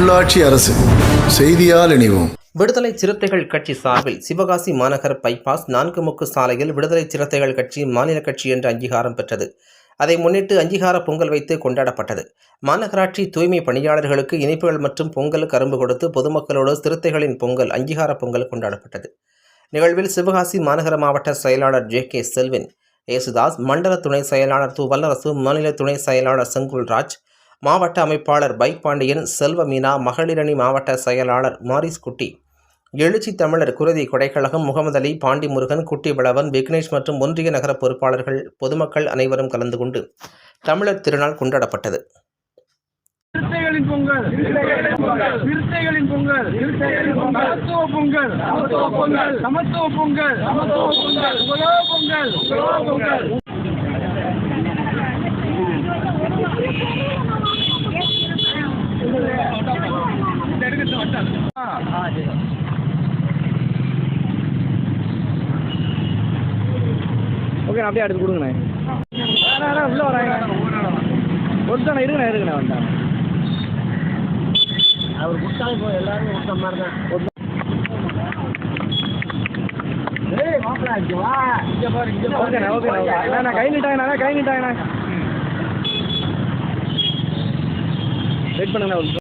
உள்ளாட்சி அரசு செய்தியால் இணைவோம். விடுதலை சிறுத்தைகள் கட்சி சார்பில் சிவகாசி மாநகர பைபாஸ் 4 முக்கு சாலையில் விடுதலை சிறுத்தைகள் கட்சி மாநில கட்சி என்ற அங்கீகாரம் பெற்றது. அதை முன்னிட்டு அங்கீகார பொங்கல் வைத்து கொண்டாடப்பட்டது. மாநகராட்சி தூய்மை பணியாளர்களுக்கு இனிப்புகள் மற்றும் பொங்கல் கரும்பு கொடுத்து பொதுமக்களோடு சிறுத்தைகளின் பொங்கல் அங்கீகார பொங்கல் கொண்டாடப்பட்டது. நிகழ்வில் சிவகாசி மாநகர மாவட்ட செயலாளர் ஜே.கே. செல்வின், ஏசுதாஸ், மண்டல துணை செயலாளர் து. வல்லரசு, மாநில துணை செயலாளர் செங்குல்ராஜ், மாவட்ட அமைப்பாளர் பைக் பாண்டியன், செல்வ மீனா, மகளிரணி மாவட்ட செயலாளர் மாரிஸ் குட்டி, எழுச்சி தமிழர் குருதி கொடைக்கழகம் முகமது அலி, பாண்டி முருகன், குட்டி விளவன், விக்னேஷ் மற்றும் ஒன்றிய நகர பொறுப்பாளர்கள், பொதுமக்கள் அனைவரும் கலந்து கொண்டு தமிழர் திருநாள் கொண்டாடப்பட்டது. சிறுத்தைகளின் பொங்கல், சிறுத்தைகளின் பொங்கல், சமத்துவ பொங்கல், சமத்துவ பொங்கல், உலக பொங்கல், பொங்கல். ஓகே, அப்படியே அடுத்து கொடுங்கண்ணே. உள்ள வராங்க ஒருத்தானே இருக்குண்ணே வந்தான். அவர் கொடுத்தாலும் இப்போ எல்லாரும் கொடுத்த மாதிரி தான். ஓகேண்ணா, கை நீட்டாங்கண்ணா, கை நீட்டாங்கண்ணா. வெயிட் பண்ணுங்கண்ணா.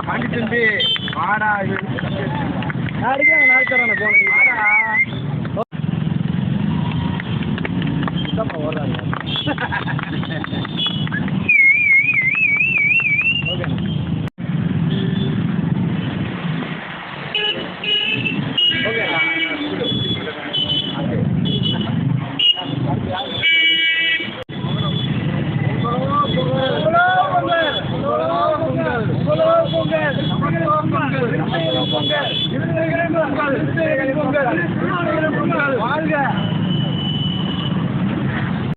வாங்கி தம்பி வாடா. அடிக்கிறாங்க, நாள் தரானே போன வாடா. ஓடுறாங்க. பொங்கல்